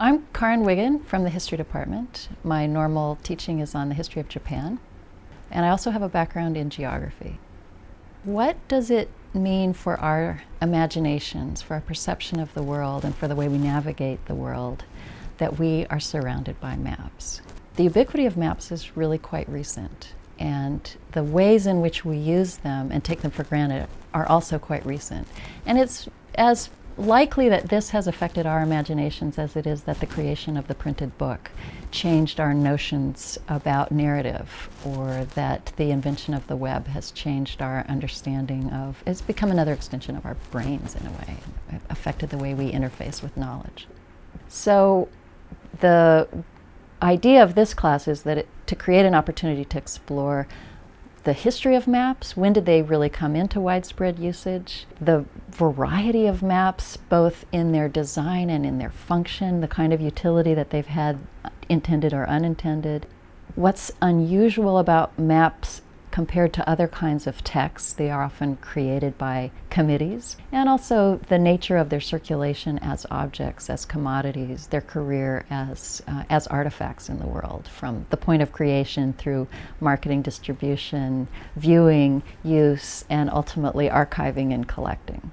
I'm Karen Wigen from the History Department. My normal teaching is on the history of Japan, and I also have a background in geography. What does it mean for our imaginations, for our perception of the world, and for the way we navigate the world that we are surrounded by maps? The ubiquity of maps is really quite recent, and the ways in which we use them and take them for granted are also quite recent. And it's as likely that this has affected our imaginations as it is that the creation of the printed book changed our notions about narrative, or that the invention of the web has changed our understanding of, it's become another extension of our brains in a way, affected the way we interface with knowledge. So the idea of this class is that to create an opportunity to explore the history of maps, when did they really come into widespread usage, the variety of maps, both in their design and in their function, the kind of utility that they've had, intended or unintended, what's unusual about maps compared to other kinds of texts. They are often created by committees, and also the nature of their circulation as objects, as commodities, their career as artifacts in the world, from the point of creation through marketing, distribution, viewing, use, and ultimately archiving and collecting.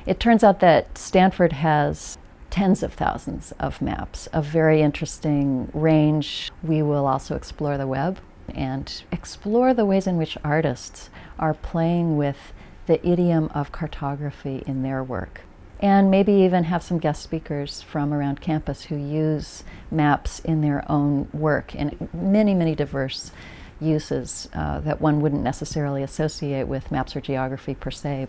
It turns out that Stanford has tens of thousands of maps, a very interesting range. We will also explore the web and explore the ways in which artists are playing with the idiom of cartography in their work. And maybe even have some guest speakers from around campus who use maps in their own work in many, many diverse uses that one wouldn't necessarily associate with maps or geography per se.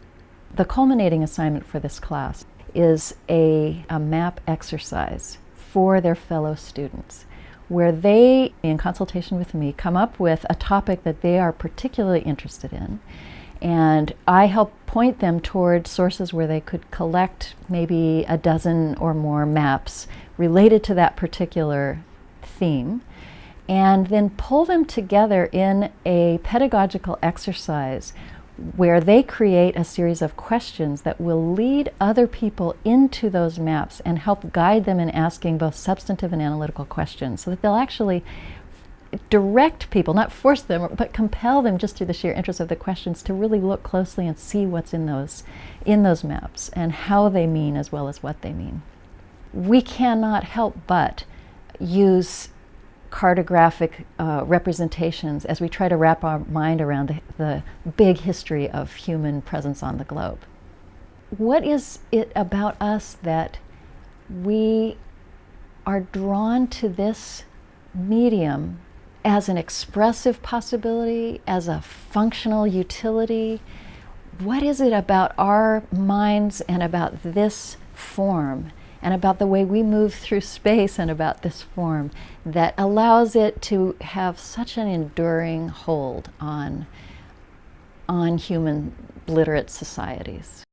The culminating assignment for this class is a map exercise for their fellow students, where they, in consultation with me, come up with a topic that they are particularly interested in. And I help point them toward sources where they could collect maybe a dozen or more maps related to that particular theme, and then pull them together in a pedagogical exercise where they create a series of questions that will lead other people into those maps and help guide them in asking both substantive and analytical questions, so that they'll actually direct people, not force them, but compel them just through the sheer interest of the questions to really look closely and see what's in those maps and how they mean as well as what they mean. We cannot help but use cartographic representations as we try to wrap our mind around the big history of human presence on the globe. What is it about us that we are drawn to this medium as an expressive possibility, as a functional utility? What is it about our minds and about this form and about the way we move through space and about this form that allows it to have such an enduring hold on human literate societies?